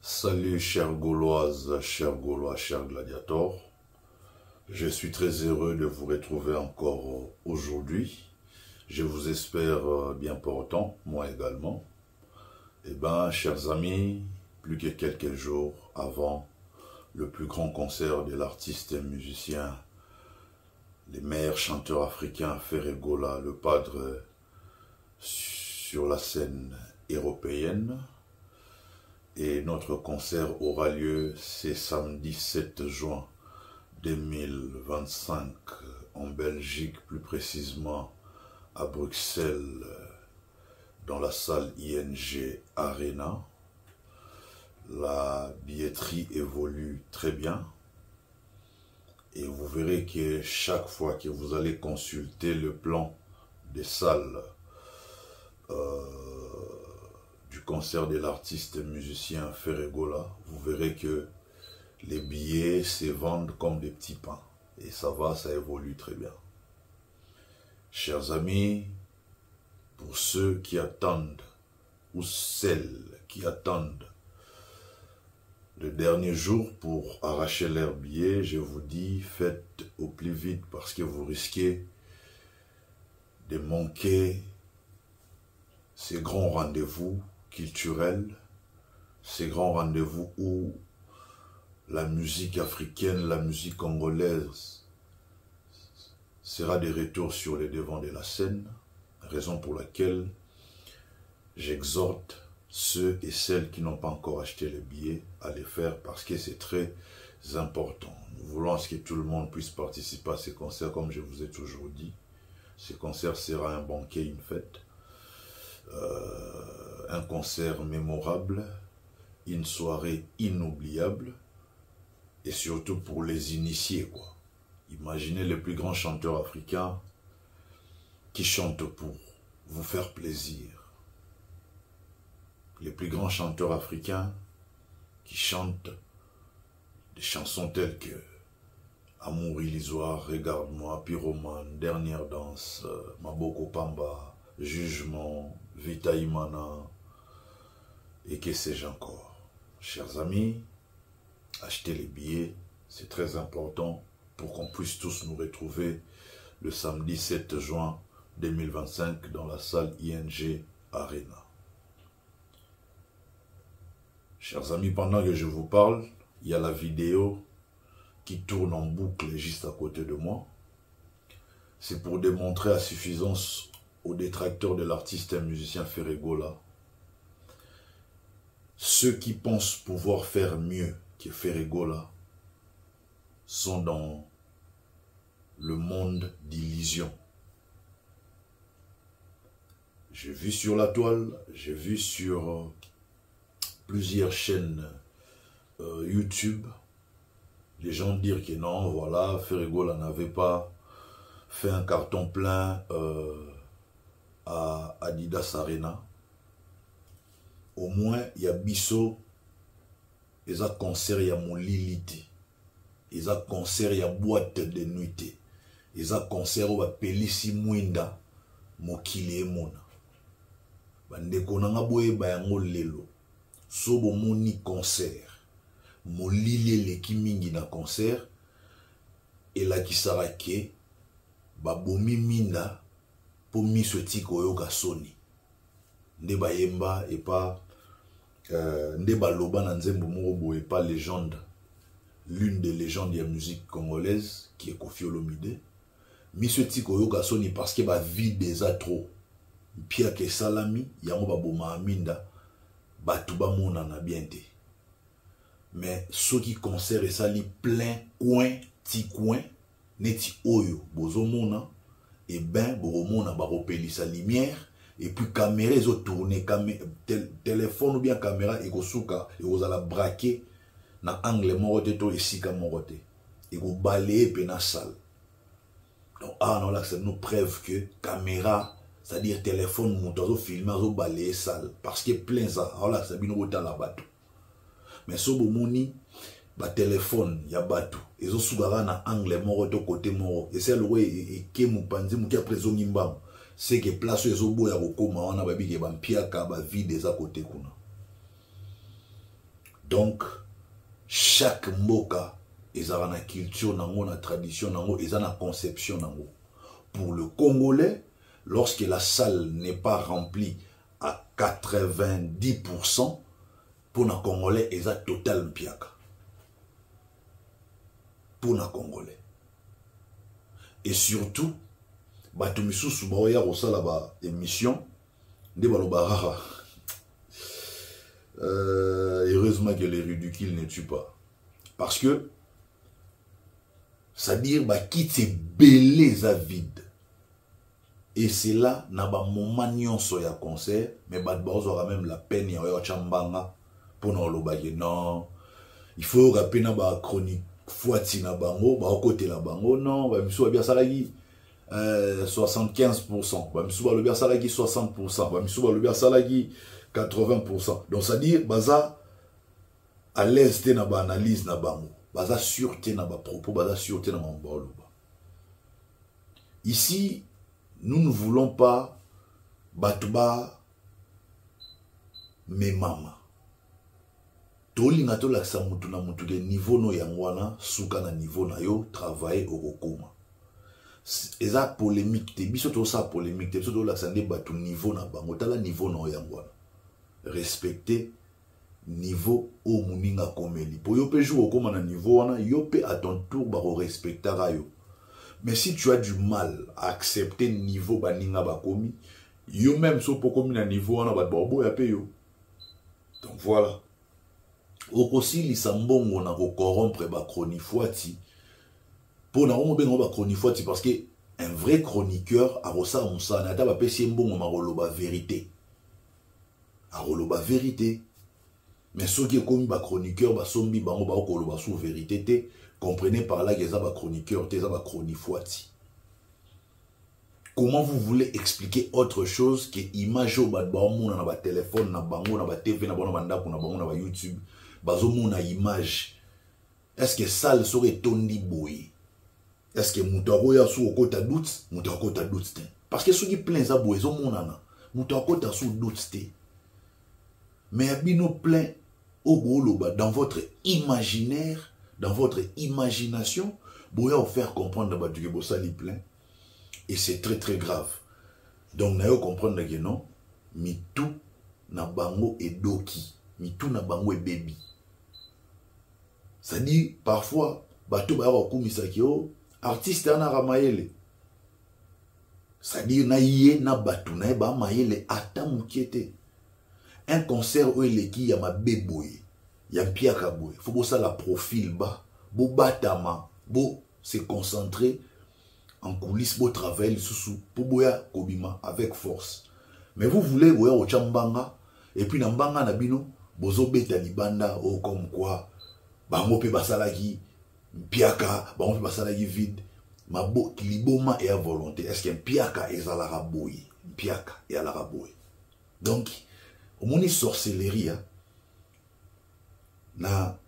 Salut chères Gauloises, chers Gaulois, chers gladiateurs. Je suis très heureux de vous retrouver encore aujourd'hui. Je vous espère bien portant, moi également. Eh bien, chers amis, plus que quelques jours avant le plus grand concert de l'artiste et musicien, les meilleurs chanteurs africains, Ferregola, le padre sur la scène européenne. Et notre concert aura lieu ce samedi 7 juin 2025 en Belgique, plus précisément à Bruxelles, dans la salle ING Arena. La billetterie évolue très bien et vous verrez que chaque fois que vous allez consulter le plan des salles du concert de l'artiste et musicien Ferregola, vous verrez que les billets se vendent comme des petits pains. Et ça évolue très bien. Chers amis, pour ceux qui attendent, ou celles qui attendent le dernier jour pour arracher leurs billets, je vous dis, faites au plus vite parce que vous risquez de manquer ces grands rendez-vous culturels, ces grands rendez-vous où la musique africaine, la musique congolaise sera de retour sur les devants de la scène, raison pour laquelle j'exhorte ceux et celles qui n'ont pas encore acheté les billets à les faire parce que c'est très important. Nous voulons que tout le monde puisse participer à ces concerts, comme je vous ai toujours dit. Ce concert sera un banquet, une fête. Un concert mémorable, une soirée inoubliable et surtout pour les initiés, quoi. Imaginez les plus grands chanteurs africains qui chantent pour vous faire plaisir. Les plus grands chanteurs africains qui chantent des chansons telles que Amour illusoire, Regarde-moi, Pyromane, Dernière danse, Maboko Pamba, Jugement, Vita Imana, et que sais-je encore. Chers amis, achetez les billets, c'est très important pour qu'on puisse tous nous retrouver le samedi 7 juin 2025 dans la salle ING Arena. Chers amis, pendant que je vous parle, il y a la vidéo qui tourne en boucle juste à côté de moi. C'est pour démontrer à suffisance aux détracteurs de l'artiste et musicien Ferregola, ceux qui pensent pouvoir faire mieux que Ferregola sont dans le monde d'illusion. J'ai vu sur la toile, j'ai vu sur plusieurs chaînes YouTube, les gens dire que non, voilà, Ferregola n'avait pas fait un carton plein à Adidas Arena. Au moins, il y a Bisso, il y a concert, il y a Moliliti, il y a concert, il y a boîte de nuit, il y a concert où il y a Pelisi Mwinda, Mokili et Mona. Bandeko nanga boye bayango lelo, sobo moni concert, molili leki mingi na concert, et la kisarake, babomi minda, pour miso tiko yoka soni. Nde bayemba et pas nde baloba na nzembo moko boye pas légende, l'une des légendes de la musique congolaise qui est Koffi Olomide. Miso tiko yoka soni parce que ba vie des trop. Pia ke salami yango baboma aminda batu ba mona na bien te. Mais ceux qui concert et sali plein coin ti coin neti oyo bozo mona et ben boromona ba repelisa lumière et puis caméra ils ont tourné téléphone ou bien caméra et go souka et vous allez braquer na angle morote to esika morote et go balayer pe na salle. Donc non là c'est nous preuve que caméra, c'est-à-dire téléphone monte filmer au balayer salle parce que plein ça voilà c'est bino bota la bateau. Mais so bomoni ba téléphone ya bateau ils ont sougara na angle morote côté moro et c'est le et ke mupanzi muki après zongimbam. C'est que place les obo ya kokoma wana babi ke bampiaka ba vide za côté kuna. Donc, chaque mboka, ils ont une culture, une tradition, une conception. Pour le Congolais, lorsque la salle n'est pas remplie à 90%, pour les Congolais, ils ont total mpiaka. Pour les Congolais. Et surtout, Batumisu Subaoya Rosala ba émission, de Balobarara. Heureusement que les ridicules ne tuent pas. Parce que, c'est-à-dire, quitte ces belés à vide. Et c'est là, na ba moment nyonso ya concert, mais Badbaoz aura même la peine ya chambanga pour nous le non. Il faut rappeler na ba chronique Fouati na bango, ba côté la bango, non, ba miso bien salagi 75%, ba miso ba bien salagi 60%, ba miso ba bien salagi 80%. Donc ça dit baza à l'aise na ba analyse na bango, baza sûreté na ba propos, baza sûreté na ba. Ici, nous ne voulons pas Batouba mais maman. Tolinga to la samutu na mutu de niveau no yangwana suka na niveau na yo travailler au kokoma. Eza polémique te biso to sa polémique te biso to la sande batu niveau na bango tala niveau no yangwana. Respecter niveau au muninga komeli. Po yo pe jou okoma na niveau wana yo pe à ton tour ba respectera yo. Mais si tu as du mal à accepter niveau baninga bakomi, yo même so pokomi na niveau wana ba bobo ya pe yo. Donc voilà. Okosi lisambongo na ko corrompre ba chronifuati. Pour na omo bengo ba chronifuati parce que un vrai chroniqueur a rosa musa na ta ba pesi mbongo marolo ba vérité. A rolo ba vérité. Mais ceux qui comme ba chroniqueur ba sombi bango ba ko lo ba sous vérité te. Comprenez par là que ça va chroniqueur, ça va chronifuati. Comment vous voulez expliquer autre chose que image au bas de bango na ba téléphone na bango na ba TV na bango na banda na bango na ba YouTube, bazo mona image. Est-ce que ça le serait tondi boy? Est-ce que moutaro ya sou okota doute, moutaro okota doute te? Parce que ceux qui plein za boy zo mona na, moutaro okota sou doute te. Mais abino plein au gros dans votre imaginaire. Dans votre imagination, vous pouvez vous faire comprendre que vous avez plein. Et c'est très très grave. Donc, vous comprendre que non, mitou na bango et doki. Mitou na bango et baby. Ça dit, parfois, bateau ba wa kumisa kio, artiste na ramayele. Ça dit, na yé na batou na ba mayele ata mukiete. Un concert où il est qui y a ma béboué. Y'a Pierre Kaboué. Faut que ça la profil bas. Beau batama. Beau se concentrer en coulisses. Beau travail sous pour boya kobima avec force. Mais vous voulez boya au chambanga. Et puis dans banga nabino. Bozo beta libanda. Oh comme quoi. Bango pe basalagi. Piaka. Bango pe basalagi vide. Ma bo liboma et à volonté. Est-ce qu'un piaka est à la raboué? Piaka est à la raboué. Donc, au moins sorcellerie. Hein? Na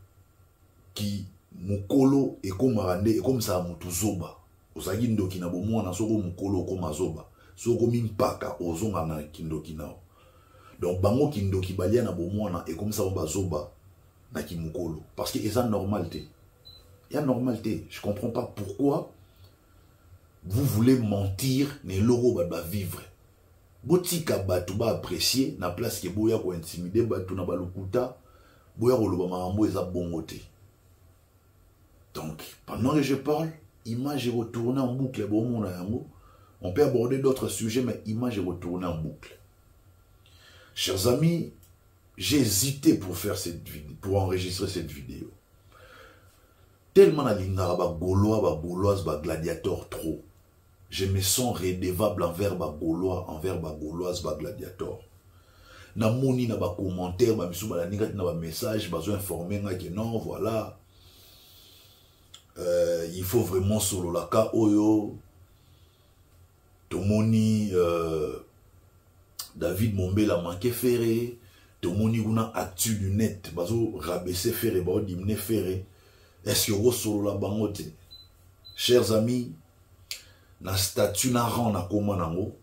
ki mukolo et comme rande et comme ça mutuzoba osagi ndoki na bomo na soko mukolo comme azoba soko mimpaka ozonga na kindoki na donc bango kindoki balia na bomo na et comme ça bazoba na kimukolo parce que c'est normalité il y a normalité je comprends pas pourquoi vous voulez mentir ne loro ba vivre botika batu ba apprécier na place ke boya ko intimider batu na balukuta. Donc, pendant que je parle, image est retournée en boucle. On peut aborder d'autres sujets, mais image est retournée en boucle. Chers amis, j'ai hésité pour faire cette vidéo, pour enregistrer cette vidéo. Tellement la lingara ba gaulois, ba gauloise, ba gladiateur trop. Je me sens redevable envers ba gaulois, envers ba gauloise, ba gladiateur. Na moni na ba commentaire ba misu ba la ningati na ba message ba zo informer nga que non voilà il faut vraiment solo la ka oyo to moni David Mombela manqué ferré to moni kuna actu du net ba zo rabaisser ferré ba dimne ferré est-ce que vous solo la bangote chers amis na statut na rang na koma nango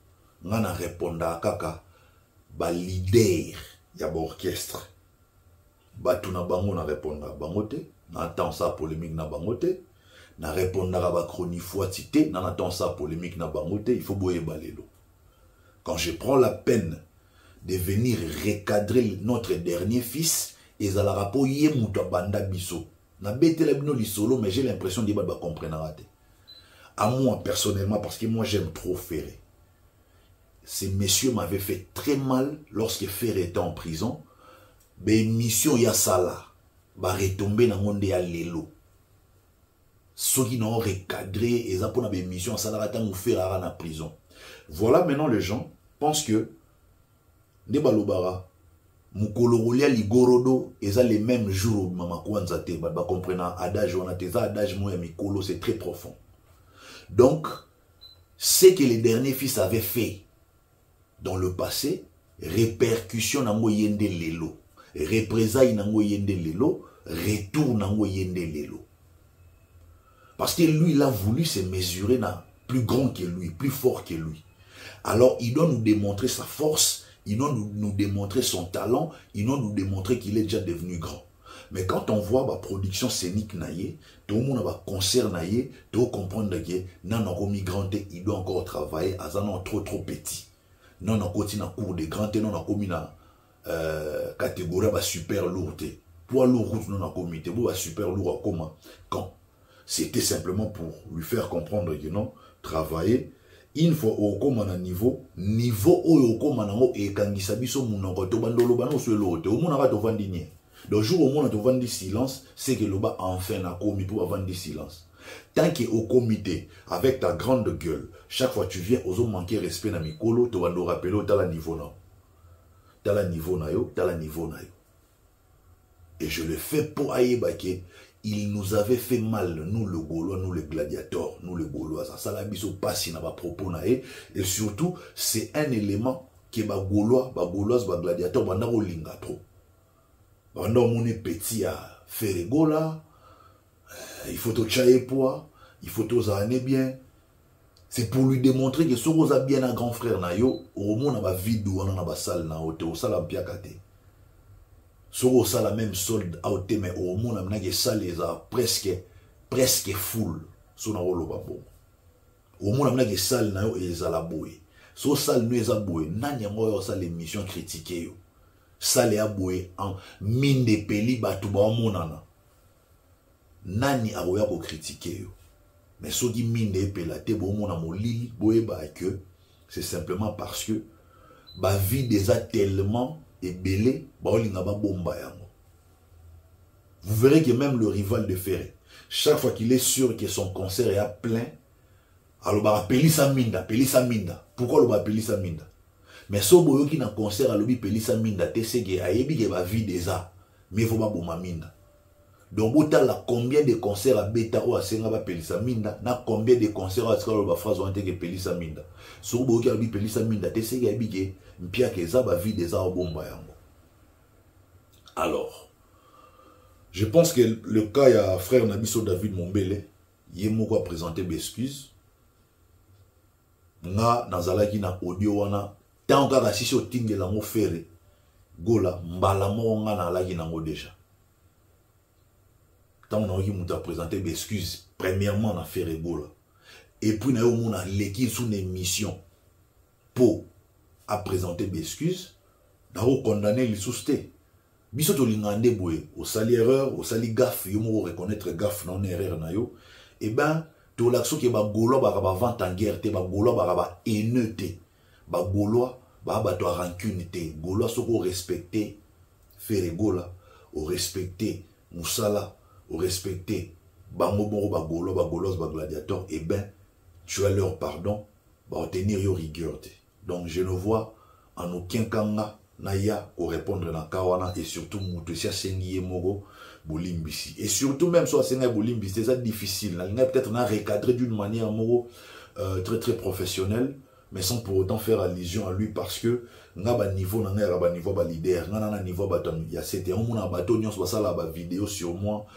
nga na répondre kaka ba leader ya ba orchestre Batu na bango na répondre à bangote, na attend ça polémique na bangote, na répondre à ba chronifoitité, na attend ça polémique na bangote, il faut boyer balelo. Quand je prends la peine de venir recadrer notre dernier fils, et ça la rapport yé mouta banda biso. Na bête la bino li solo, mais j'ai l'impression de ba comprendre raté. À moi personnellement, parce que moi j'aime trop Ferré. Ces messieurs m'avaient fait très mal lorsque Ferré était en prison. Mais mission ya sala, ba retomber na monde ya lelo. Ceux qui n'ont recadré et ça pour na mission sala rata ou Ferré en prison. Voilà maintenant les gens pensent que ne balobara mukologolia ligorodo et ça les mêmes jours mama kwanza te ba comprendre adage on a tes adage moya mikolo c'est très profond. Donc ce que les derniers fils avaient fait dans le passé, répercussion na moyenne de lelo, représailles na moyenne de lelo, retour na moyenne de lelo. Parce que lui, il a voulu se mesurer na plus grand que lui, plus fort que lui. Alors, il doit nous démontrer sa force, il doit nous démontrer son talent, il doit nous démontrer qu'il est déjà devenu grand. Mais quand on voit la production scénique naïe, tout le monde a un concert naïe, tout comprendre que non, grand, il doit encore travailler, à ça non trop petit. Non, on continue à cours de grand, non, on a commis na catégorie super lourde. Poids lourd, non, on a commis, super lourd comment? Quand? C'était simplement pour lui faire comprendre que non, travailler, une fois au commandant niveau au commandant et quand il s'habille sur mon encore, bandolo bano sur l'autre, au monde va te vendre dîner. Le jour où on a te vendre silence, c'est que le bas enfin n'a commis pour vendre silence. Tant que au comité, avec ta grande gueule, chaque fois que tu viens, aux hommes manquer respect dans mes colos, tu vas nous rappeler, tu as la niveau là. Tu as la niveau là, tu as la niveau là. Et je le fais pour Aïebake. Il nous avait fait mal, nous le Gaulois, nous les gladiateurs, nous les Gaulois. Ça la biso passe dans ma propos naé. Et surtout, c'est un élément qui est Gaulois, Gaulois, gladiateurs, banda olinga trop. Banda mon petit à faire gola. Il faut te chailler poids, il faut te zaner bien. C'est pour lui démontrer que ce que a bien un grand frère nayo, au moins on a vide ou on a ba salle na hote, au salle en piakate. Ce que a la même solde à hote, mais au moins on a que salle les a presque full. So na rolo ba bon. Au moins on a que salle nayo et les a la bouée. So salle nous les a bouée. Nanya moyo sa l'émission critiquée yo. Salle a bouée en mine de peli batu ba monana. Nani aroya ko critiquer yo. Mais ce qui mine de pelate bon mon amolili boye ba que c'est simplement parce que ba vie déjà tellement ébélé ba olinga ba bomba yango. Vous verrez que même le rival de Ferré, chaque fois qu'il est sûr que son concert est à plein, alors ba pelisa minda. Pourquoi le ba pelisa minda? Mais so boyo qui na concert alobi pelisa minda te sege ayebi ke ba vie déjà mais faut ba bomba minda. Donc, vous avez combien de concerts à Beta ou à Senga Pelisa Minda, na combien de concerts à Skalo phrase ont été Pelisa Minda. Sur vous avez Pelisa Minda, tu sais qu'il y a un pire que ça va vide des arbres bomba. Alors, je pense que le cas, il y a frère Nabiso David Mombele, il est présenté des excuses. Nga nazalaki na audio wana, tant que si au ting de la mo ferré, gola, mbala mo nga na lagi na mo déjà. Tant on a présenté des excuses, premièrement, on a fait Rebola. Et puis, on a l'équipe sous une émission pour présenter des excuses, on a condamné les soustés. Biso to lingande boye, au sali erreur, au sali gaffe, yo mo reconnaître gaffe non erreur na yo. Et ben, to l'action qui ba golo ba vente en guerre, te ba golo ba haineux te. Ba golo ba to rancune te. Golo soko respecter faire gola, au respecter musala, au respecter bango bongo ba golos ba gladiateur, et ben tu as leur pardon, ba obtenir yo rigueur te. Donc je ne vois en aucun cas naya au répondre na kawana, et surtout mutusia sengiye mogo bolimbisi, et surtout même soit senga bolimbisi c'est difficile na peut-être na recadrer d'une manière mogo très professionnelle, mais sans pour autant faire allusion à lui, parce que nga ba niveau na nga ba niveau ba leader nga na niveau ba ton ya c'était on mona bato nyos ba sala ba vidéo sur moi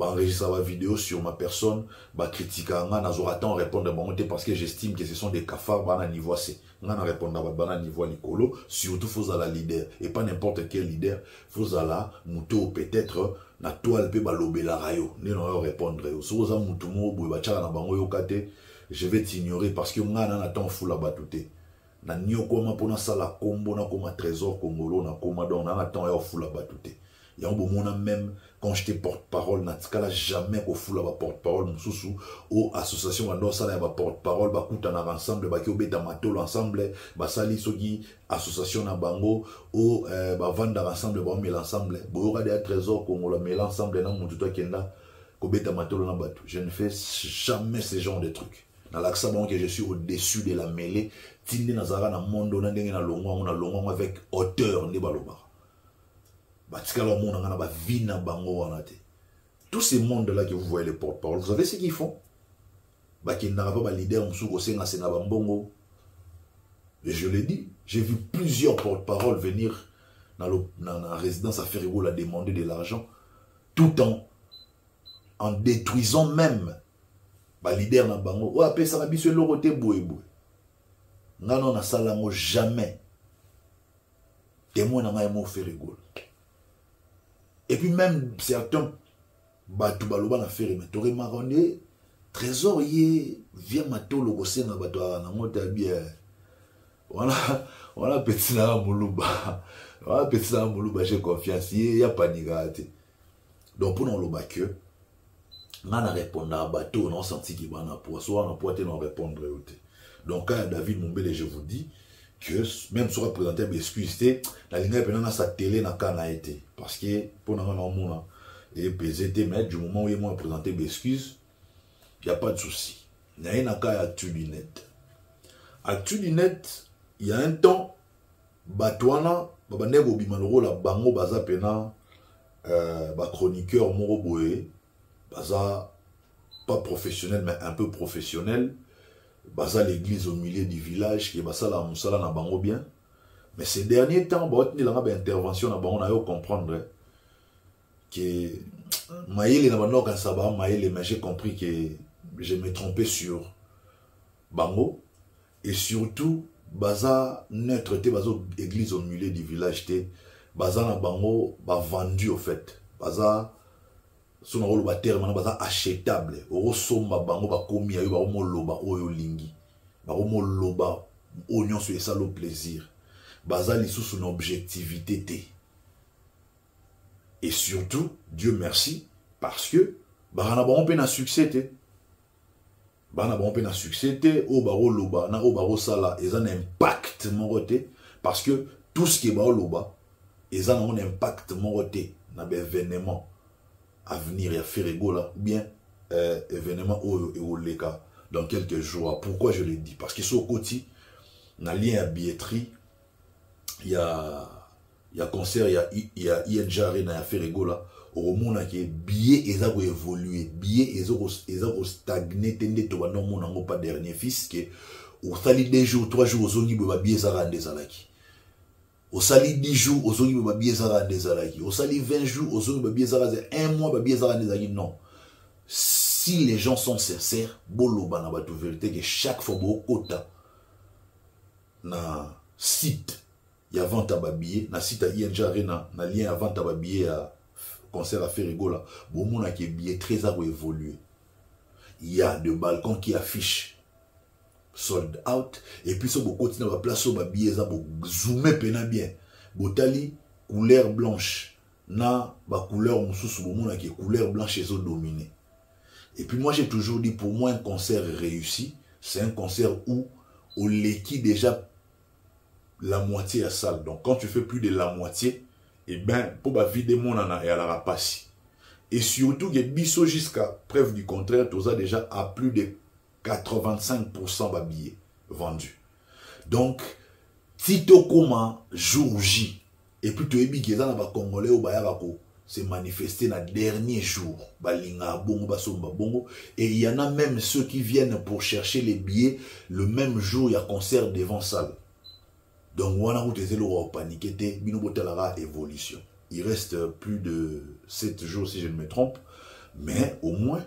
enregistrer ma vidéo sur ma personne, critiquer nga nazoratan répondre parce que j'estime que ce sont des cafards bana niveau assez. Nga na répondre bana niveau likolo, surtout faut la leader et pas n'importe quel leader, faut la muto peut-être na toile pe balobela rayo, ne no répondre. So za mutu mo boy ba tchaka na bango yo kate, je vais t'ignorer parce que nga na attend fou la batute. Na nyokoma pona sala kombo na koma trésor congolo na koma don na attend yo fou la batute. Il y a un bon moment même, quand j'étais porte-parole, n'a jamais au fou la porte-parole, moussou, ou association, on ça la porte-parole, bah coûte en ensemble, bah qui obéit à matol ensemble, bah sali sogi, association na bango, ou bah vendre ensemble, bah on met l'ensemble, bah on regarde un trésor, qu'on on met l'ensemble, non, mon tuto kenda, qu'obéit à matol na bateau. Je ne fais jamais ce genre de trucs. Dans l'accent bon que je suis au-dessus de la mêlée, tinde nazara na mondo na ndenge na longo avec hauteur ni baloba. Tous ces mondes-là que vous voyez les porte-parole, vous savez ce qu'ils font? Et je l'ai dit, j'ai vu plusieurs porte-parole venir dans la résidence à Ferrigo la demander de l'argent, tout en détruisant même les leaders dans bango. Ouais, après ça, c'est le côté boué. Non, na salamo jamais. Témoin n'a pas Ferrigo. Et puis même certains batou baloba na faire mais t'aurais marronné trésor yé vient mato logo senga bato na mota bien voilà petit na muluba voilà petit na muluba j'ai confiance y a pas nigate donc pour nous loba que na répondre à bateau non senti qui va na pour soit na poite non répondre donc quand David Mumbele je vous dis que même si on présenté mes excuses, la ligne est sa télé n'a qu'à été. Parce que pour nous, et PZT, mais du moment où ils m'ont présenté mes excuses, il n'y a pas de souci. Il y a un cas Actu du net. Actu du net, il y a un temps, Batouana, Babanego Bimanoro, la Bango Baza Pena, chroniqueur Moroboé, Baza, pas professionnel, mais un peu professionnel. Baza l'église au milieu du village qui est basa la moussala na bango bien mais ces derniers temps bah il y a une intervention na bango na yo comprendre que maïle na bango quand ça va maïle mais j'ai compris que je me trompais sur bango et surtout baza neutre te baza église au milieu du village te baza na bango ba vendu au fait baza son rôle ba terme baza achetable oro somba bango ba komi ayo ba mo loba oyo lingi ba mo loba oignon sur ça le plaisir baza li sous son objectivité té et surtout Dieu merci parce que ba na ba on peut na succès té ba na ba on peut na succès té o ba loba na o ba sala et ça a un impact moroté parce que tout ce qui est ba loba et ça a un impact moroté na ba événement à venir et à faire là, ou bien événement au Leka dans quelques jours. Pourquoi je l'ai dit? Parce que sur le côté, dans le lien à billetterie, il y a concert, il y a INJ Arena à faire là. Au monde qui est billet et ça va évoluer, billet et ça va stagner, tendre tout non mon n'en pas dernier fils que au sali 2 jours, 3 jours, au zoni ba billet ça rende des alaki. Au sali 10 jours, au zoni ba billet ça rende des alaki. Au sali 20 jours, au zoni ba billet ça rende 1 mois ba billet ça rende des alaki. Non. Si les gens sont sincères, bolo ba na ba vérité que chaque fois bo quota na site il y a vente à billet, na site à INJ Arena, na lien à vente à billet à concert à Ferrigo là, bon mon a qui billet très à évoluer. Il y a des balcons qui affichent sold out et puis ça beaucoup continuer à placer au billet ça pour zoomer pena bien. Botali couleur blanche na ba couleur mususu bon mon a qui couleur blanche et zo dominé. Et puis moi j'ai toujours dit pour moi un concert réussi, c'est un concert où on l'équipe déjà la moitié à salle. Donc quand tu fais plus de la moitié, et bien pour vider mon nana et à la rapacie. Et surtout que biso jusqu'à preuve du contraire, tout ça déjà à plus de 85% de billets vendus. Donc Tito Koma jour J et puis tu es bien qu'ils ont Congolais au Bayarako s'est manifesté dans le dernier jour. Balinga bongo basomba bongo et il y en a même ceux qui viennent pour chercher les billets le même jour il y a concert devant salle. Donc, on a paniqué, évolution. Il reste plus de 7 jours si je ne me trompe. Mais au moins,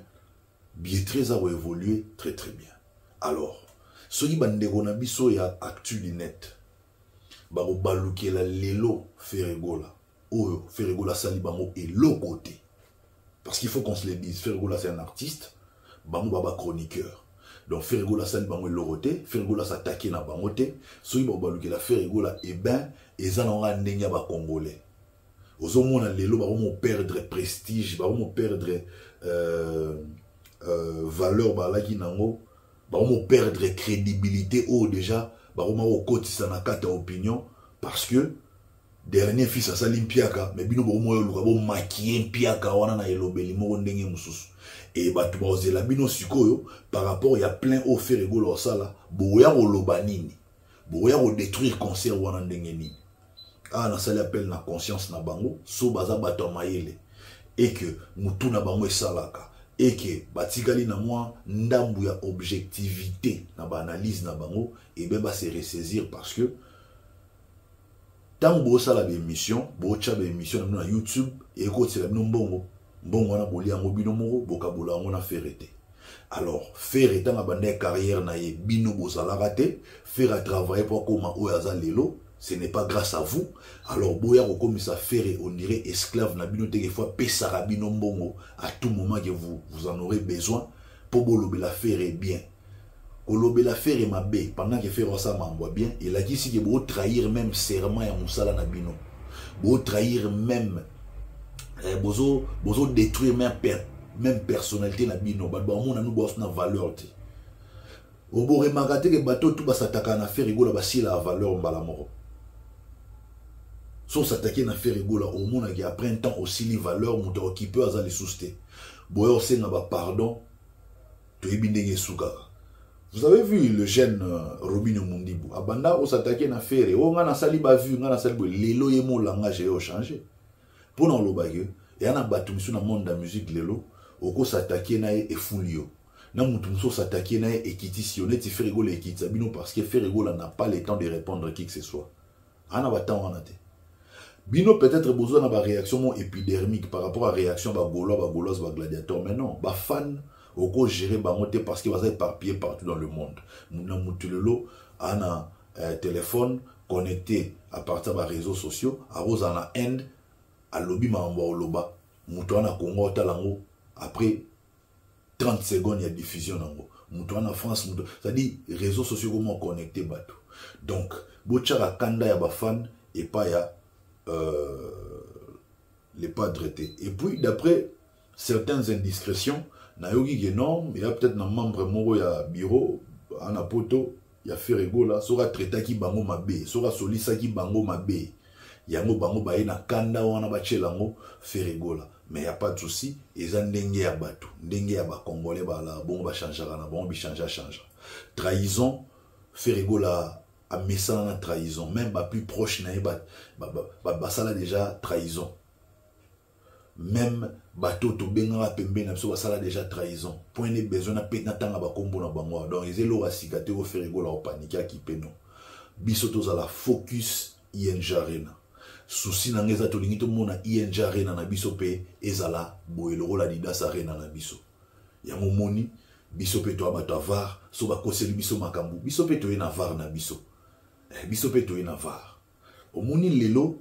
billetterie a évolué très très bien. Alors, ceux qui bandeko na biso ya Actulinet, baro baluke la lelo Ferregola. Oh, Ferregola sali bango et le côté. Parce qu'il faut qu'on se le dise, Ferregola c'est un artiste, bango baba chroniqueur. Donc Ferregola sali bango et le côté, Ferregola s'attaque na bangote, ceux qui baro baluke la Ferregola, eh ben, ils en ont un ndenya ba congolais. Aux hommes lelo baro mo perdre prestige, baro mo perdre valeur balaki nango, baro mo perdre crédibilité ou déjà baro ma okotisa na kata opinion parce que dernier fils à salim piaka mais bino baro mo luka bo maquiller piaka wana na elobeli mo ndenge mususu et batu bazela bino sikoyo par rapport il y a plein au Ferregola sala boya oloba nini boya ko détruire concert wana ndenge nini. Ah, na sali appel na conscience na bango, so baza bato mayele, et que mutu na bango esalaka, et que batikali na moi ndambu ya objectivité na ba analyse na bango, et ben ba se ressaisir parce que tant bo sala be émission, bo cha be émission na YouTube, et ko tsela bino mbongo, mbongo na boli yango bino moko, bokabola yango na ferete. Alors, faire étant na bande carrière na ye bino bo sala raté, faire à travailler pour comment oyaza lelo. Ce n'est pas grâce à vous. Alors, boya comme ça faire, on dirait esclave na bino des fois pesara bino mbongo à tout moment que vous en aurez besoin pour bolobe la faire bien. Bolobe la faire ma bé pendant que faire ça m'envoie bien. Il a dit si que vous trahir même serment ya musala na bino. Vous trahir même bozo détruire même personnalité na bino. Ba mo na nous boss na valeur te. Obo remarquer que bateau tout ba s'attaquer na faire rigola ba si la valeur mbala moko. Sans s'attaquer à faire rigola au monde qui après un temps aussi les valeurs montent qui peut avoir les soustés. Boyo c'est n'a pas pardon. Tu es bien soukara. Vous avez vu le jeune Robinho Mundibu. Abanda on s'attaquer à faire on a sali ba vu on a sali lelo yemo langage a changé. Pour non lo bagyo et on a battu sur le monde de la musique lelo oko s'attaquer na e fulio. Na mutu so s'attaquer na e kitisionner ti faire rigoler kitabino parce que faire rigoler n'a pas le temps de répondre à qui que ce soit. Ana battant on a été. Bino peut-être besoin d'avoir réaction épidermique par rapport à réaction ba golos ba gladiateur mais non ba fan oko gérer ba monter parce qu'il va s'éparpiller partout dans le monde. Muna mutulelo ana téléphone connecté à partir des réseaux sociaux à rose en Inde à lobby mamba oloba mutu ana Congo talango après 30 secondes il y a diffusion nango mutu ana France mutu ça dit réseaux sociaux comment connecter bateau. Donc bochara kanda ya ba fan et pas ya les pas traités. Et puis, d'après certaines indiscrétions, il y a peut-être un membre moro ya bureau, en apoto, il y a Ferregola, sera traité qui bango mabe, sera solisa qui bango mabe. Yango bango baye na kanda wana bachelango Ferregola. Mais il n'y a pas de souci, ils ont ndenge ya batu, ndenge ya ba congolais bala, bon ba changera na bon bi changera. Trahison, Ferregola à message la trahison, même plus proche ça là déjà trahison. Même bateau to benga pembe na so ça là déjà trahison. Point de besoin na pet na tanga ba kombo na bango. Donc ils elo asikate au Ferregola au panique qui peno. Biso za la focus ING Arena. Souci na ngeza to lingi to mona ING Arena na biso pe ezala boelo la Adidas Arena na biso. Yango moni biso pe to abato avar so ba koseli biso makambu. Biso pe to na var na biso. Biso pe to na var. Au moni lelo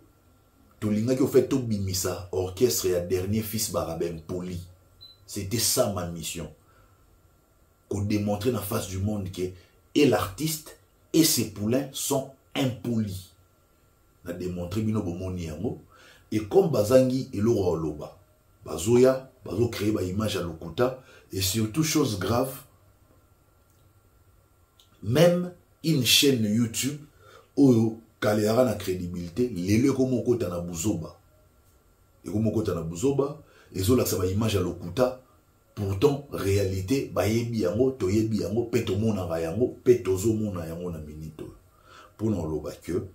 to linga ki fait to bimisa orchestre ya dernier fils barabem poli. C'était ça ma mission. Qu'on démontrer na face du monde que et l'artiste et ses poulains sont impolis. Na démontrer bino bomoni yango et comme bazangi et loro loba. Bazoya, bazo créer ba image à lokuta et surtout chose grave même une chaîne YouTube oyo kalera na crédibilité lelo komo kota na buzoba et komo kota na buzoba ezo la sa image à lokuta pourtant réalité bayebi yango toyebi yango peto mona ga yango peto zo mona yango na minito pour non loba que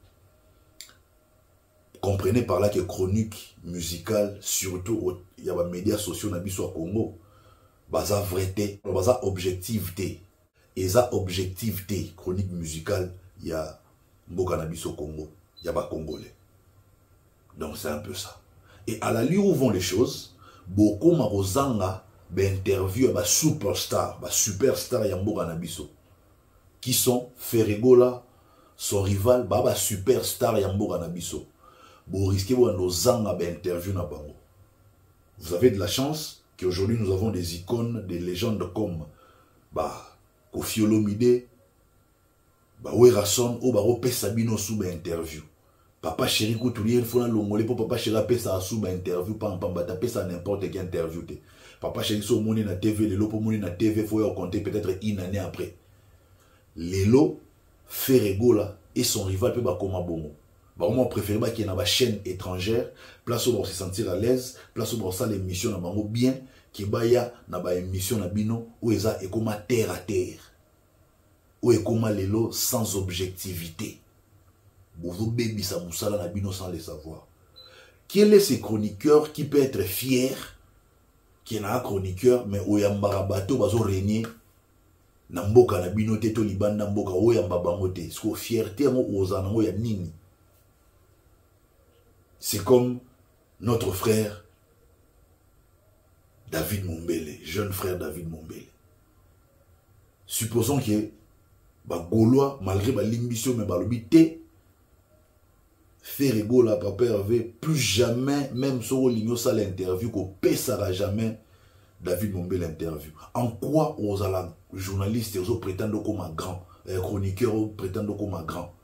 comprenez par là que chronique musicale surtout il y a des médias sociaux na biso Congo baza vérité baza objectivité et ça objectivité chronique musicale il y a Mboka na biso Congo, il y a pas Congolais. Donc c'est un peu ça. Et à la lieu où vont les choses, beaucoup marozanga interview à superstar Yamboka Nabiso. Qui sont Ferregola, son rival, superstar Yamboka Nabiso. Vous risquez de nos interview na bango. Vous avez de la chance qu'aujourd'hui nous avons des icônes, des légendes comme Kofi Olomide, Werason, Sabino sous interview. Papa chéri Koutoulier, il faut la longole pour papa chéri pesa sous interview, pamba pesa n'importe quelle interview. Papa chéri so moni na TV, les lots pour moni na TV, faut y compter peut-être une année après. Lelo, Ferregola et son rival peut comme bongo. Moi préféré qu'il y ait une chaîne étrangère, place où on se sentir à l'aise, place où on ça l'émission na bango bien, qui baya na ba émission na bino où eza et comme terre à terre. Où est comme lelo sans objectivité. Bozo baby sa moussala na bino sans le savoir. Quel est ce chroniqueur qui peut être fier, qui est un chroniqueur, mais où yambara bateau bazo régner na mboka na bino te to libanda mboka où yamba bango te. Parce fierté ngo ozana ngo ya nini. C'est comme notre frère David Mumbele, jeune frère David Mumbele. Supposons que Gaulois, malgré l'ambition, mais l'obité, Ferregola, papa Hervé, plus jamais, même sur l'igno ça l'interview, qu'on pèsera jamais David Mumbele l'interview. En quoi aux journalistes, aux prétendent comme un grand, chroniqueurs prétendent comme un grand.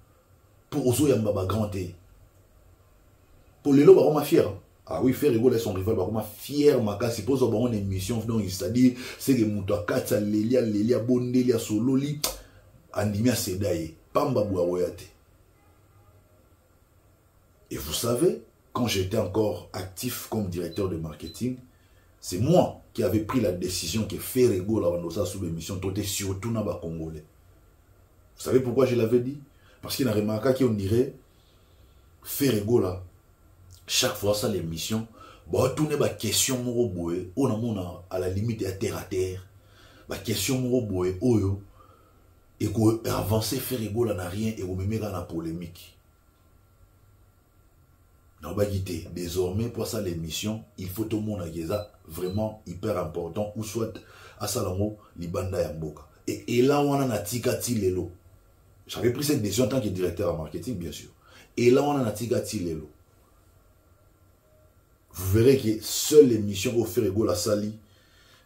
Pour aux yamba grand pour les lots, bah, fier. Ah oui, Ferregola son rival, bah, fier, ma si pose une émission, c'est-à-dire, c'est que Mouta Katsa, Lélia, Bondelia, Sololi, Andimia Sedaye, Pamba Bouaoyate. Et vous savez, quand j'étais encore actif comme directeur de marketing, c'est moi qui avais pris la décision que Ferregola, sous l'émission, tout surtout dans les Congolais. Vous savez pourquoi je l'avais dit? Parce qu'il y a un remarqué qu'on dirait, Ferregola, chaque fois ça l'émission, tout n'est pas question moroboé, on a à la limite à terre, question moroboé, oyo, et qu'on avance Ferregola n'a rien et qu'on me met dans la polémique. Non, désormais pour ça l'émission, il faut tout le monde à vraiment hyper important, ou soit à Salango, Libanda Yamboka. Et là on a Tikati Lelo. J'avais pris cette décision en tant que directeur en marketing, bien sûr. Et là on a Tikati Lelo. Vous verrez que seule l'émission au Ferregola Sali,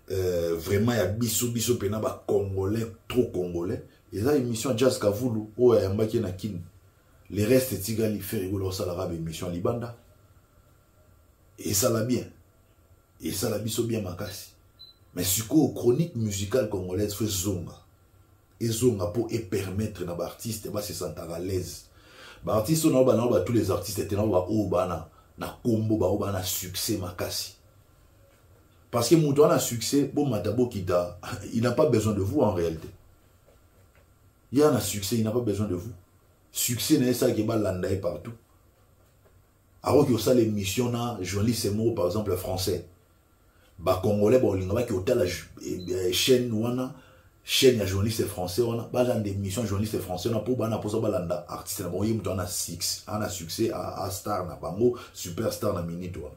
vraiment il y a biso penaba congolais, trop congolais. Et là l'émission Jazz Kavoulou, où il y a un na kin. Les restes Tigali Ferregola Salarab émission Libanda. Et ça l'a bien. Et ça l'a biso bien makasi. Mais ce qu'on chronique musicale congolaise fait zonga. Et zonga pour permettre à l'artiste de se sentir à l'aise. L'artiste on a tous les artistes étaient là na combo ba na succès makasi. Parce que mon a succès, bon Matabo Kita, il n'a pas besoin de vous en réalité. Il y a un succès, il n'a pas besoin de vous. Succès n'est ça qui va l'andailler partout. Alors que ça l'émission na journaliste mots par exemple français. Ba congolais bon lingaba qui hôtel la chaîne wana chaîne ya journaliste français wana ba dans des émissions journaliste français na pour bana pour ça balanda artiste na bon yimto na succès à star na bango superstar na minute wana.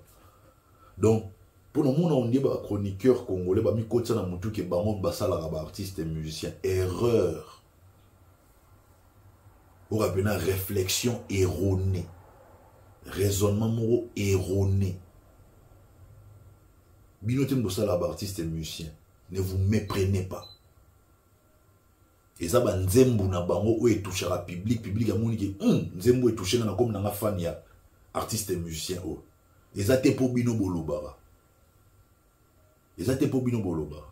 Donc pour nous on dit ba chroniqueur congolais ba mi kotsa na mutu ke bango basala ba artiste et musicien erreur. Ou rappelez réflexion erronée. Raisonnement moro erroné. Binotem de ça la artiste et musicien. Ne vous méprenez pas. Et ça va nzembo na bango ou est touché à la public à mon qui nzembo est touché na comme na fan ya artiste et musicien oh. Et ça te pour bino bolobara. Et ça te pour bino bolobara.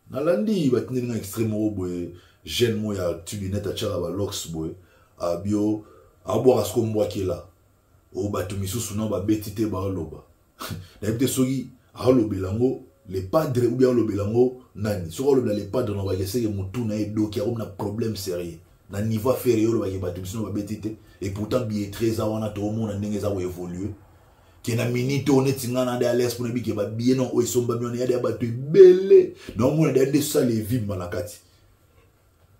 Na landi ba tinga extrêmement boy jeune mo ya tubinette a chala ba lox boy a bio a boire à ce qu'on boit qui est là. O batu misusu na ba betite ba loba. Na ebite soki a lobelango les padres ou bien lobelango nani. Soko lobela les padres na ba yese mutu na edo ki a un problème sérieux. Na niveau inférieur ba batu misusu ba betite et pourtant bien très awana to monde ndenge za évoluer. Qui na minute on est tingana de à l'aise pour ne ba bien non o somba mi on ya de batu belé. Non mo na de ça les vies malakati.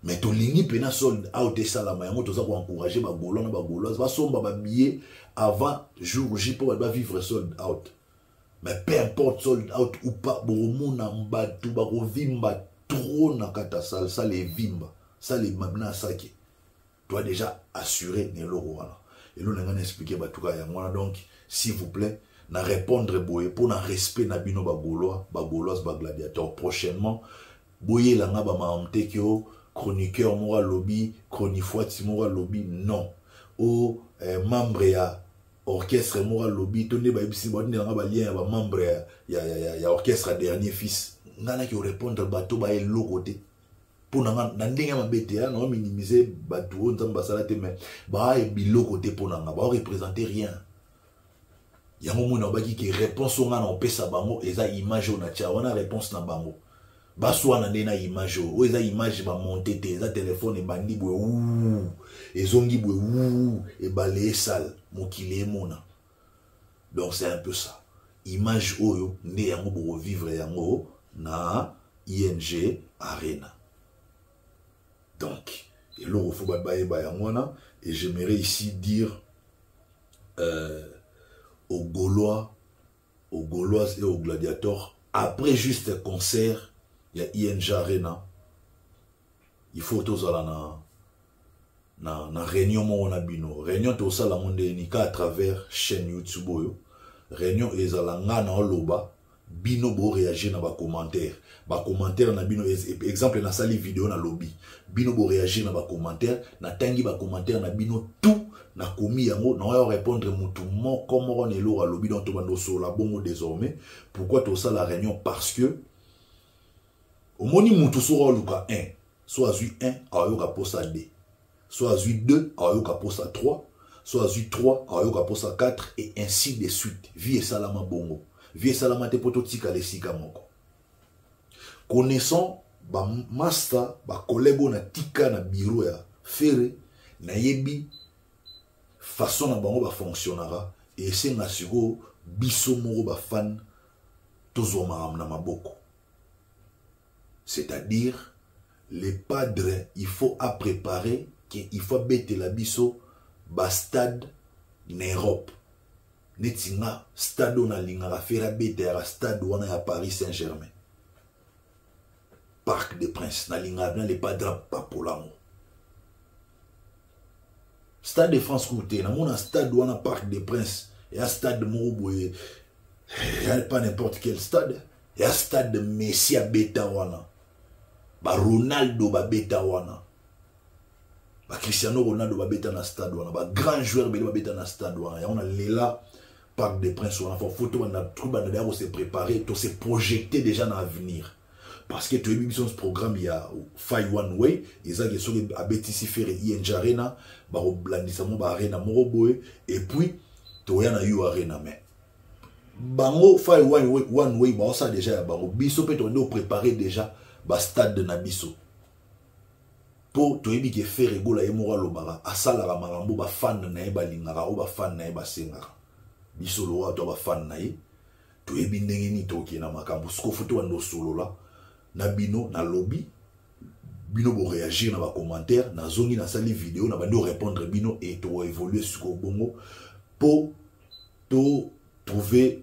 Mais to lingi pena sold out et salama yango to za ko encourager ba golois ba somba ba billet avant jour J pour ba vivre sold out. Mais peu importe sold out ou pas, boromona mbatu barovimba trop na kata salle, ça les vimba, ça les mabna sake. Tu as déjà assuré ne loro wana. Et nous n'avons expliqué batuka ya mwana donc s'il vous plaît, na répondre boye pour na respect na bino bagolois, bagolois bagladiateur prochainement. Boye la nga ba maamte kyo chroniqueur mora lobby, chronifuati mora lobby non. O membre ya orchestre mora lobby tonne ba ibisi ba ndela nga ba lien ya ba membre ya orchestre dernier fils. Ngana ki répondre bato ba elo côté. Pour na ndenge mabete ya na minimiser bato nzamba sala te mais ba e bilo côté pour na ba représenter rien. Yango mona baki ki réponse nga na opesa bango eza image na tia wana réponse na bango. Baswa na ndena image o eza image ba monter te eza téléphone e bandi bwe ou ezongi bwe ou e balé sale mokile mona. Donc c'est un peu ça. Image oyo nde yango bo vivre yango na ING Arena. Donc et l'eau faut baye bayangwana et j'aimerais ici dire aux Gaulois et aux gladiateurs après juste un concert il y a ING Arena. Il faut tous aller na réunion mon abino. Réunion tout ça la monde nika à travers chaîne YouTube yo. Réunion ezalanga na loba bino bo réagir na ba commentaire. Ba commentaire na bino exemple na sali vidéo na lobby. Bino bo réagir na ba commentaire, na tangi ba commentaire na bino tout na komi yango na va répondre mutu mo comme on est lo lobby dans to bando so la bongo désormais. Pourquoi tout ça la réunion parce que au moni mutu sera luka 1, soit zu 1 ayoka posa 2, soit zu 2 ayoka posa 3, soit zu 3 ayoka posa 4 et ainsi de suite. Vie salama bongo. Vie salama te pototika lesika moko. Connaissant ba master, ba collègue na tika na bureau ya ferré na yebi façon na bango ba fonctionnera et c'est na siko biso moko ba fan tozo na maboko. C'est-à-dire, les padres, il faut à préparer, qu'il faut bêter la biso, bas stade en Europe. Netinga, stade on a l'ingara, faire bêter à stade on a à Paris Saint-Germain. Parc des Princes, na l'ingara, les padres pas pour l'amour. Stade de France côté, na mon stade on a Parc des Princes, et à stade de Mourou, il n'y a pas n'importe quel stade. Il y a stade de Messi à Beta wana. Ba Ronaldo ba beta wana. Ba Cristiano Ronaldo ba beta na stade wana. Ba grand joueur ba beta na stade wana. Ya on a là Parc des Princes wana. Faut photo wana tout ba d'ailleurs se préparer, to se projeter déjà dans l'avenir. Parce que tu as vu ce programme il y a Five One Way, ils ont sur a BTC faire ING Arena, ba blandisa mo ba arena moroboe et puis to ya na You Arena mais bango Five One Way ba ça déjà ya bango biso peut on préparer déjà ba stade de Nabiso pour to yebi ke faire gola emora lobara asala la marambo ba fan na e ba lingara o ba fan na e ba sengara biso lo to ba fan na e to yebi ndenge ni to ke na makambo sko foto ando solo la na bino na lobby bino bo réagir na ba commentaire na zongi na sali vidéo na bando répondre bino et to évoluer sur bongo pour to trouver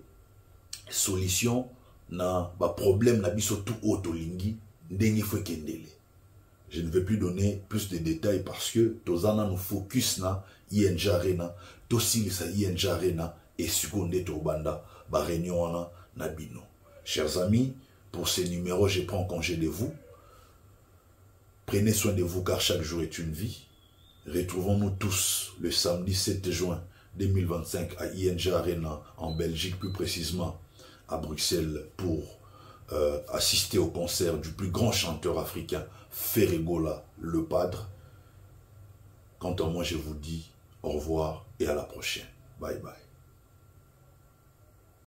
solution na ba problème na biso tout auto lingi ndenge faut kendele. Je ne vais plus donner plus de détails parce que tozana nous focus na ING Arena, tosili sa ING Arena et seconde to banda ba réunion na bino. Chers amis, pour ces numéros, je prends congé de vous. Prenez soin de vous car chaque jour est une vie. Retrouvons-nous tous le samedi 7 juin 2025 à ING Arena en Belgique, plus précisément à Bruxelles pour assister au concert du plus grand chanteur africain, Ferregola, le Padre. Quant à moi, je vous dis au revoir et à la prochaine. Bye bye.